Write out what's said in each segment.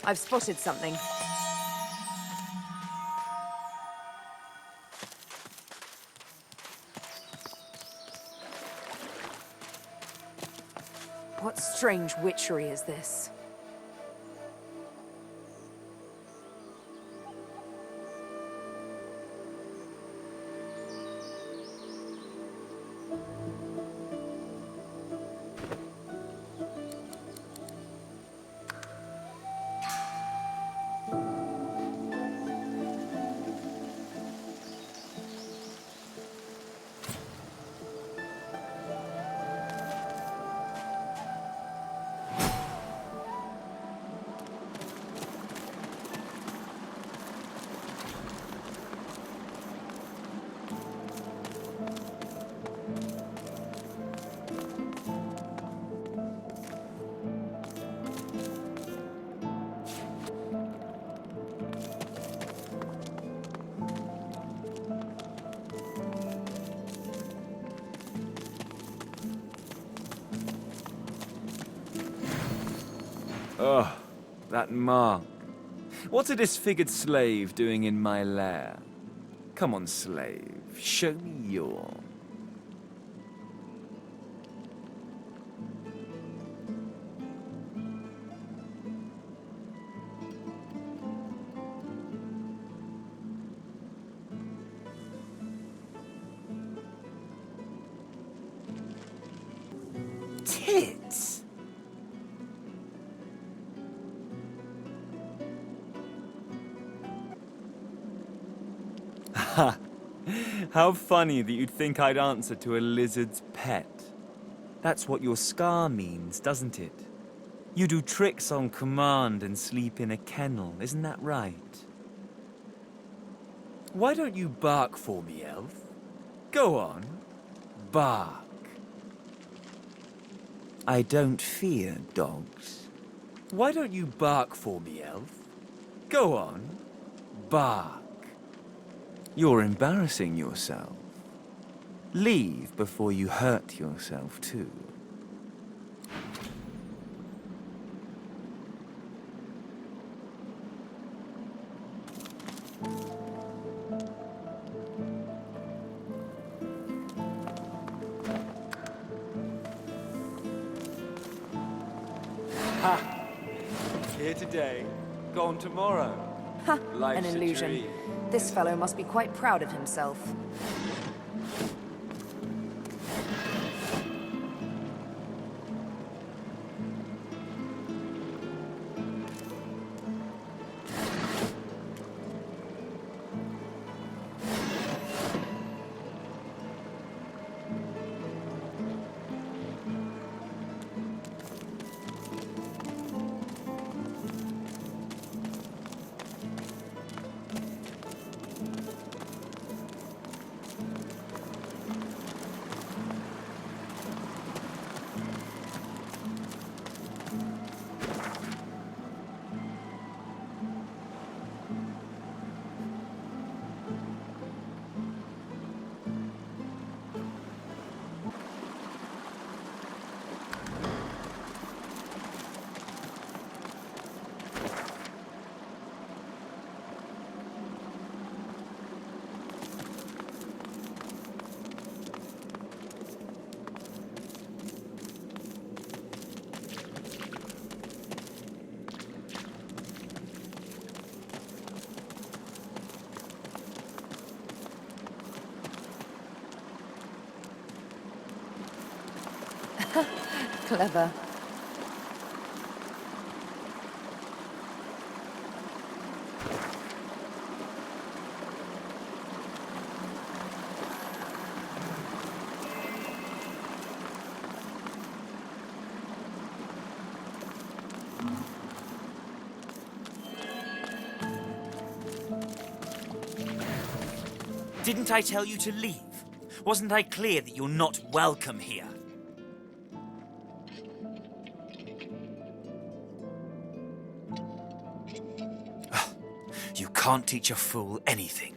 I've spotted something. What strange witchery is this? Oh, that mark. What's a disfigured slave doing in my lair? Come on, slave, show me your... tits! Ha! How funny that you'd think I'd answer to a lizard's pet. That's what your scar means, doesn't it? You do tricks on command and sleep in a kennel, isn't that right? Why don't you bark for me, elf? Go on, bark. I don't fear dogs. Why don't you bark for me, elf? Go on, bark. You're embarrassing yourself. Leave before you hurt yourself, too. Ha! Here today, gone tomorrow. Ha! Life's An a illusion. dream. This fellow must be quite proud of himself. Clever. Didn't I tell you to leave? Wasn't I clear that you're not welcome here? You can't teach a fool anything.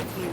with you.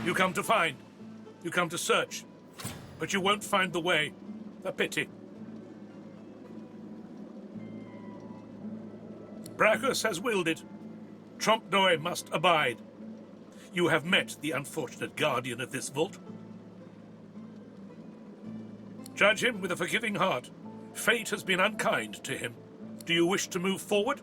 You come to find. You come to search. But you won't find the way. A pity. Brachus has willed it. Trompdoi must abide. You have met the unfortunate guardian of this vault. Judge him with a forgiving heart. Fate has been unkind to him. Do you wish to move forward?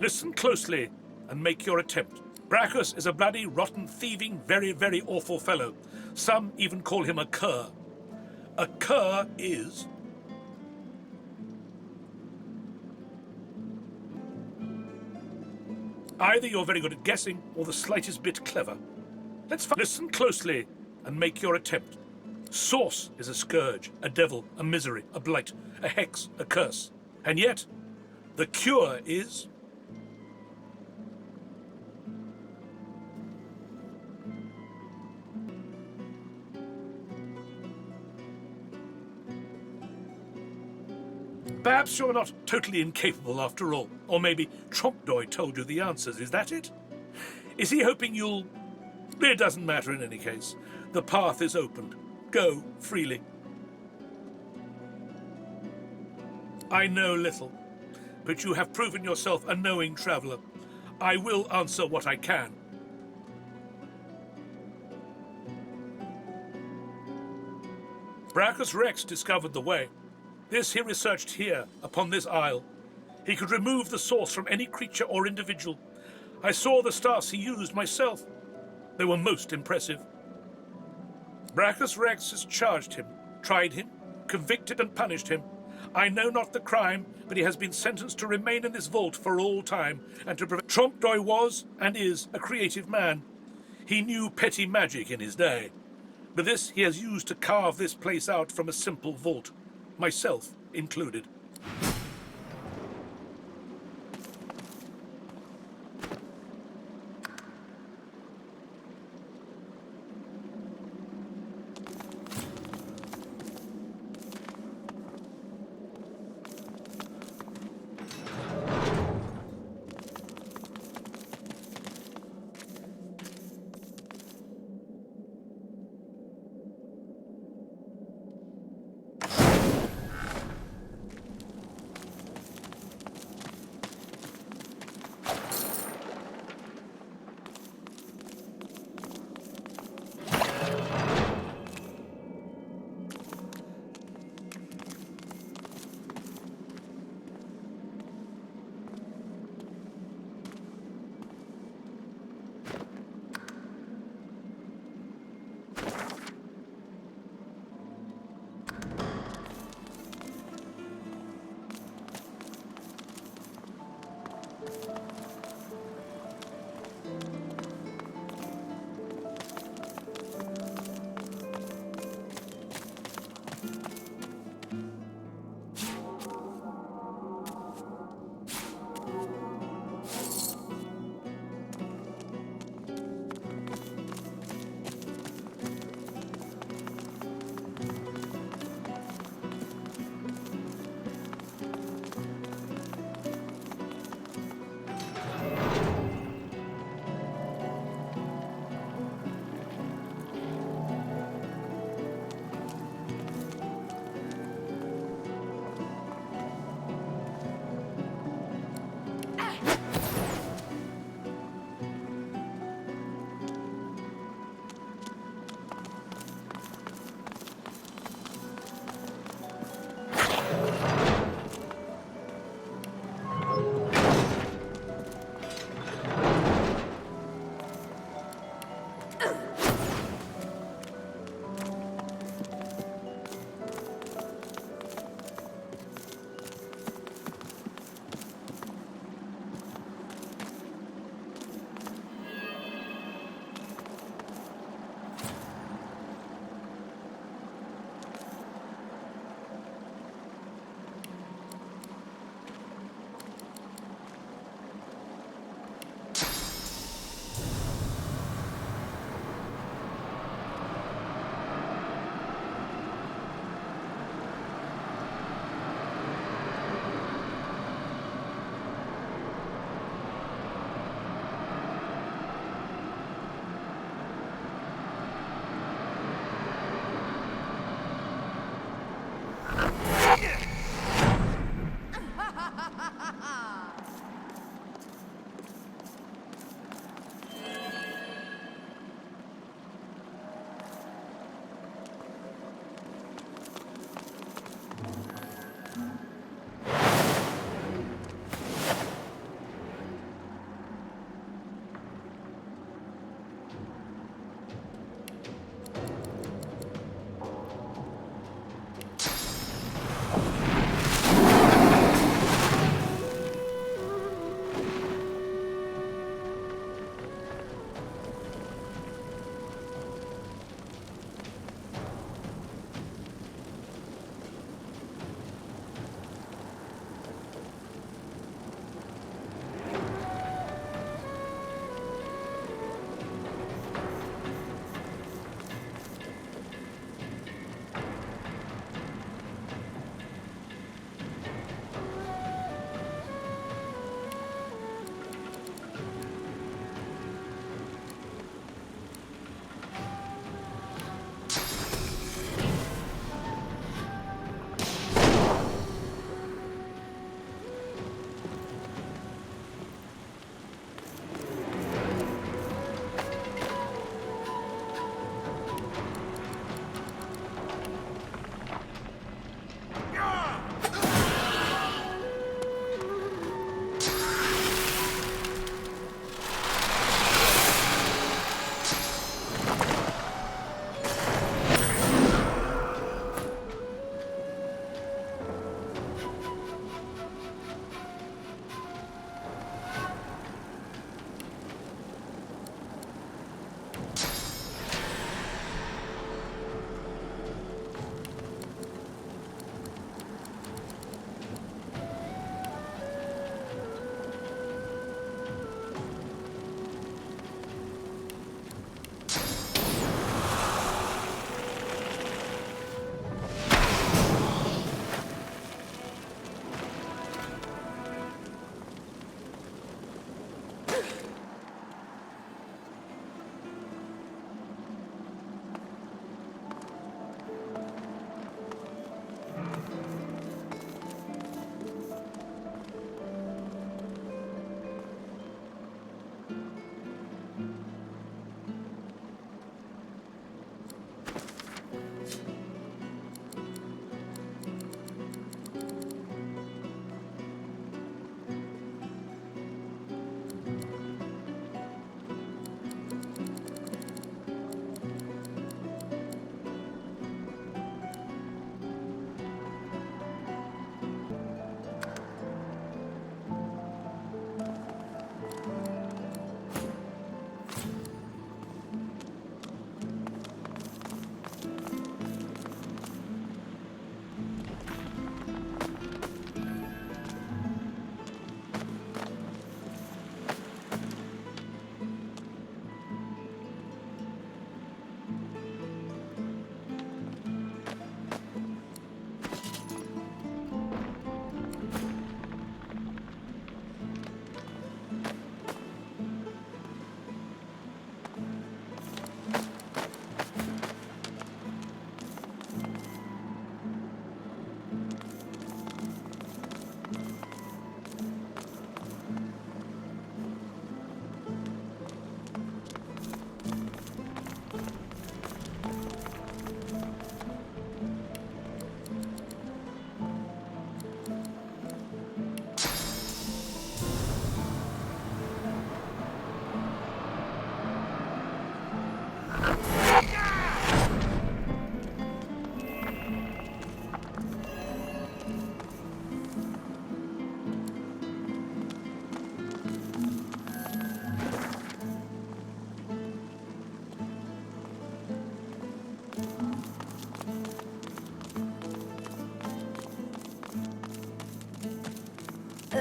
Listen closely and make your attempt. Brachus is a bloody, rotten, thieving, very, very awful fellow. Some even call him a cur. A cur is... either you're very good at guessing or the slightest bit clever. Listen closely and make your attempt. Source is a scourge, a devil, a misery, a blight, a hex, a curse. And yet, the cure is... Perhaps you're not totally incapable after all. Or maybe Trompdoi told you the answers, is that it? Is he hoping you'll... It doesn't matter in any case. The path is opened. Go freely. I know little, but you have proven yourself a knowing traveller. I will answer what I can. Brachus Rex discovered the way. This he researched here, upon this isle. He could remove the source from any creature or individual. I saw the stars he used myself. They were most impressive. Brachus Rex has charged him, tried him, convicted and punished him. I know not the crime, but he has been sentenced to remain in this vault for all time, and to prevent... Trompdoi was, and is, a creative man. He knew petty magic in his day. But this he has used to carve this place out from a simple vault. Myself included.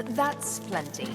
That's plenty.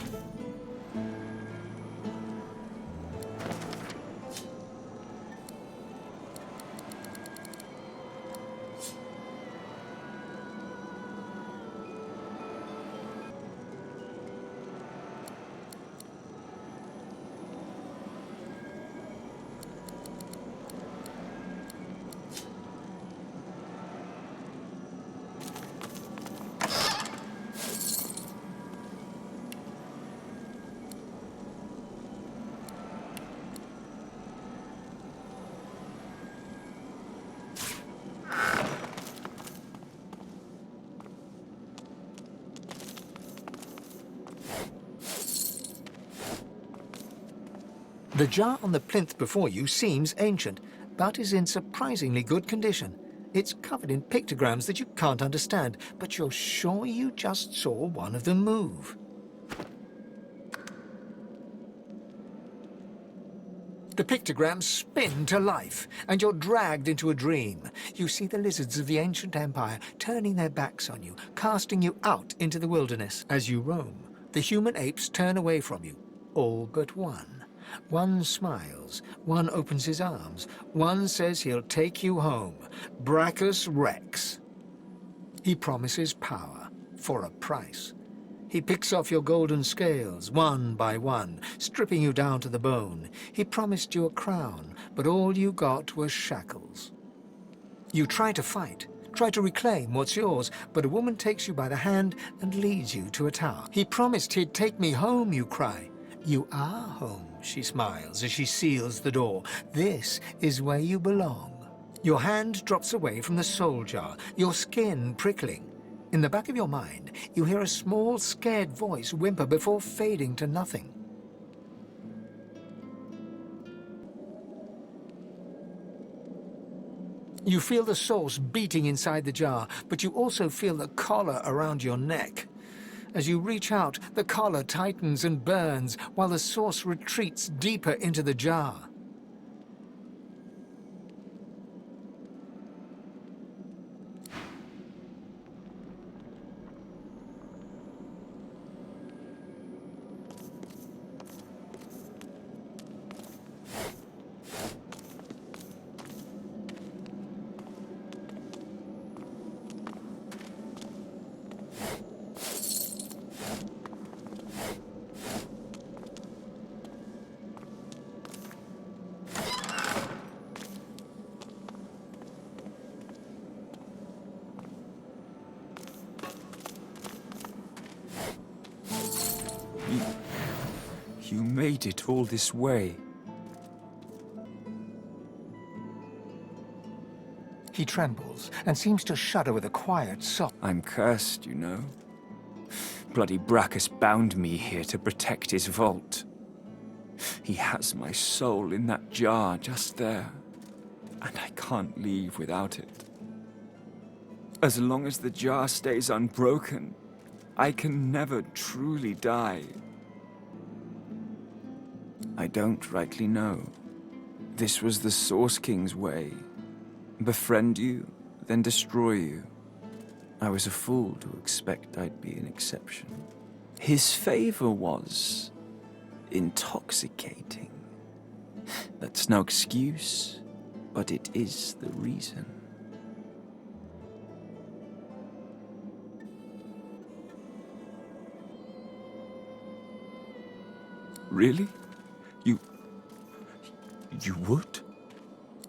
The jar on the plinth before you seems ancient, but is in surprisingly good condition. It's covered in pictograms that you can't understand, but you're sure you just saw one of them move. The pictograms spin to life, and you're dragged into a dream. You see the lizards of the ancient empire turning their backs on you, casting you out into the wilderness. As you roam, the human apes turn away from you, all but one. One smiles, one opens his arms, one says he'll take you home. Brachus Rex. He promises power, for a price. He picks off your golden scales, one by one, stripping you down to the bone. He promised you a crown, but all you got was shackles. You try to fight, try to reclaim what's yours, but a woman takes you by the hand and leads you to a tower. He promised he'd take me home, you cry. You are home, she smiles as she seals the door. This is where you belong. Your hand drops away from the soul jar, your skin prickling. In the back of your mind, you hear a small, scared voice whimper before fading to nothing. You feel the source beating inside the jar, but you also feel the collar around your neck. As you reach out, the collar tightens and burns, while the source retreats deeper into the jar. You made it all this way. He trembles and seems to shudder with a quiet sob. I'm cursed, you know. Bloody Brachus bound me here to protect his vault. He has my soul in that jar just there, and I can't leave without it. As long as the jar stays unbroken, I can never truly die. I don't rightly know. This was the Source King's way. Befriend you, then destroy you. I was a fool to expect I'd be an exception. His favor was intoxicating. That's no excuse, but it is the reason. Really? You would?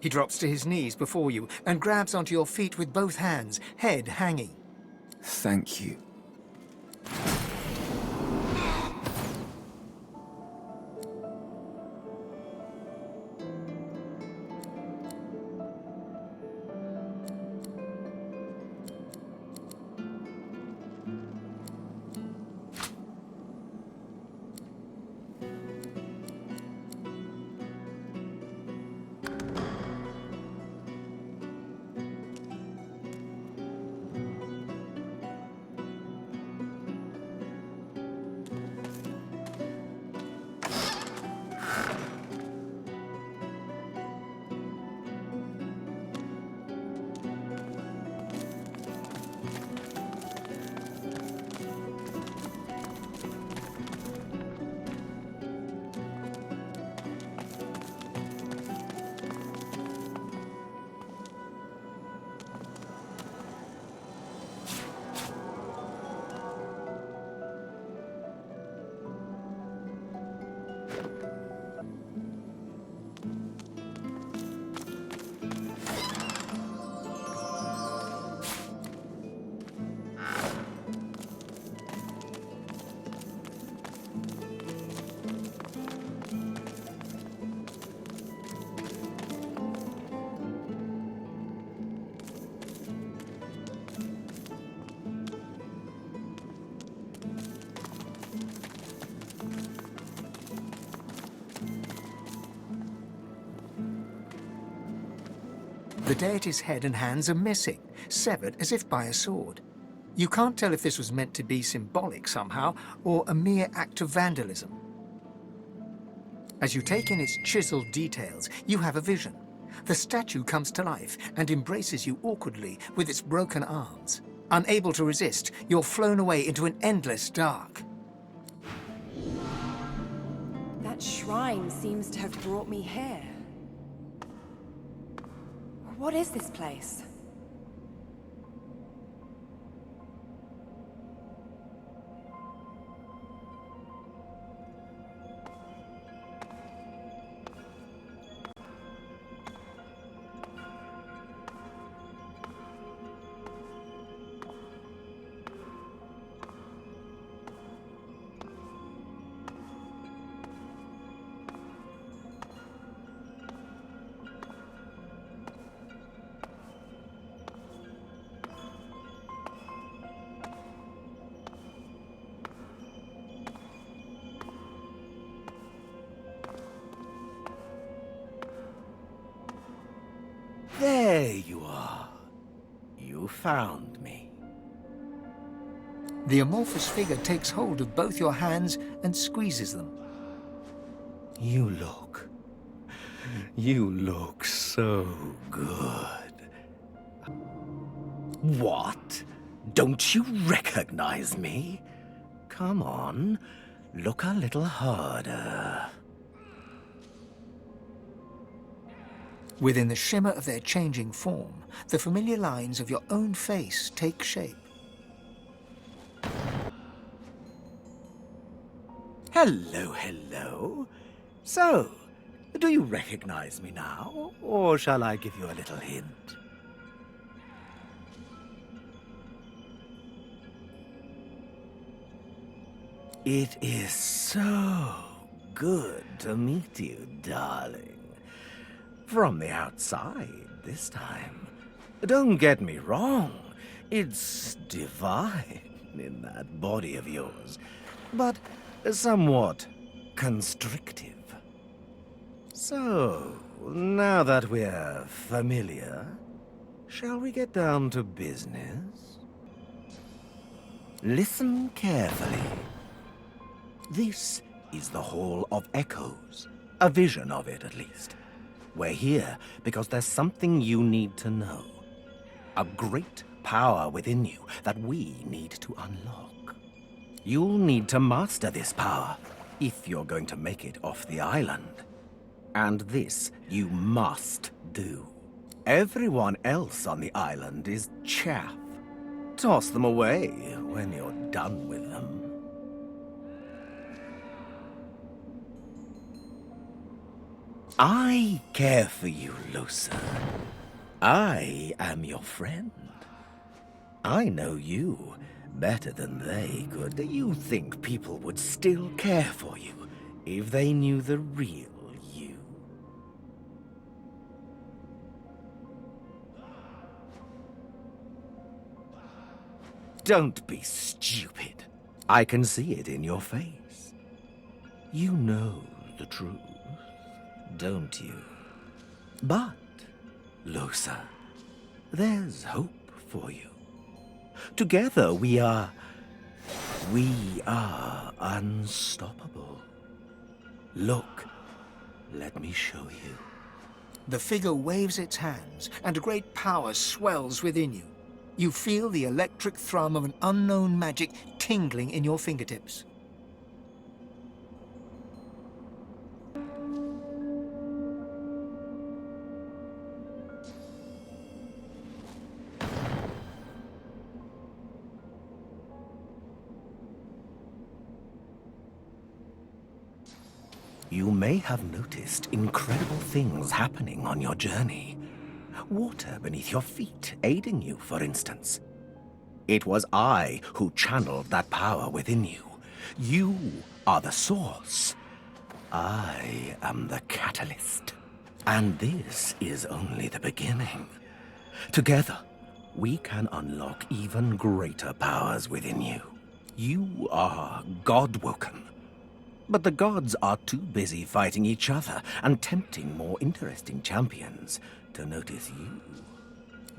He drops to his knees before you and grabs onto your feet with both hands, head hanging. Thank you. The deity's head and hands are missing, severed as if by a sword. You can't tell if this was meant to be symbolic somehow, or a mere act of vandalism. As you take in its chiseled details, you have a vision. The statue comes to life and embraces you awkwardly with its broken arms. Unable to resist, you're flown away into an endless dark. That shrine seems to have brought me here. What is this place? There you are. You found me. The amorphous figure takes hold of both your hands and squeezes them. You look so good. What? Don't you recognize me? Come on, look a little harder. Within the shimmer of their changing form, the familiar lines of your own face take shape. Hello, hello. So, do you recognize me now, or shall I give you a little hint? It is so good to meet you, darling. From the outside, this time. Don't get me wrong. It's divine in that body of yours, but somewhat constrictive. So, now that we're familiar, shall we get down to business? Listen carefully. This is the Hall of Echoes, a vision of it at least. We're here because there's something you need to know. A great power within you that we need to unlock. You'll need to master this power if you're going to make it off the island. And this you must do. Everyone else on the island is chaff. Toss them away when you're done with them. I care for you, Lusa. I am your friend. I know you better than they could. You think people would still care for you if they knew the real you? Don't be stupid. I can see it in your face. You know the truth, don't you? But, Lusa, there's hope for you. Together we are unstoppable. Look, let me show you. The figure waves its hands, and a great power swells within you. You feel the electric thrum of an unknown magic tingling in your fingertips. You may have noticed incredible things happening on your journey. Water beneath your feet aiding you, for instance. It was I who channeled that power within you. You are the source. I am the catalyst. And this is only the beginning. Together, we can unlock even greater powers within you. You are God-woken. But the gods are too busy fighting each other and tempting more interesting champions to notice you.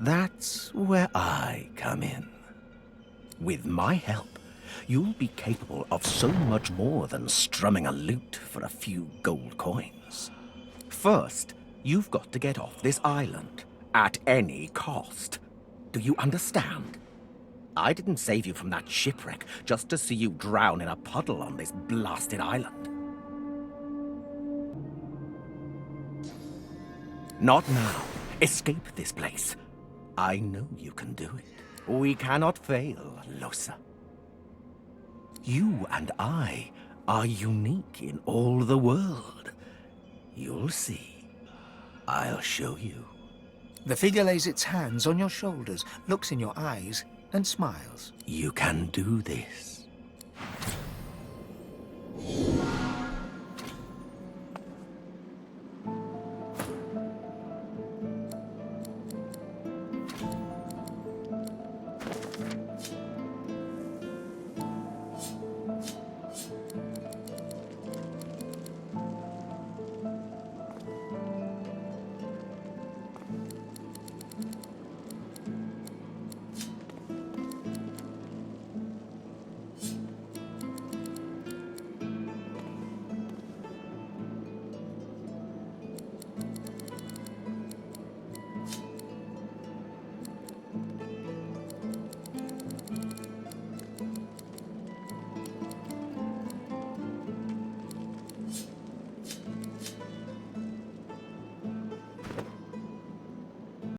That's where I come in. With my help, you'll be capable of so much more than strumming a lute for a few gold coins. First, you've got to get off this island, at any cost. Do you understand? I didn't save you from that shipwreck just to see you drown in a puddle on this blasted island. Not now. Escape this place. I know you can do it. We cannot fail, Losa. You and I are unique in all the world. You'll see. I'll show you. The figure lays its hands on your shoulders, looks in your eyes, and smiles. You can do this.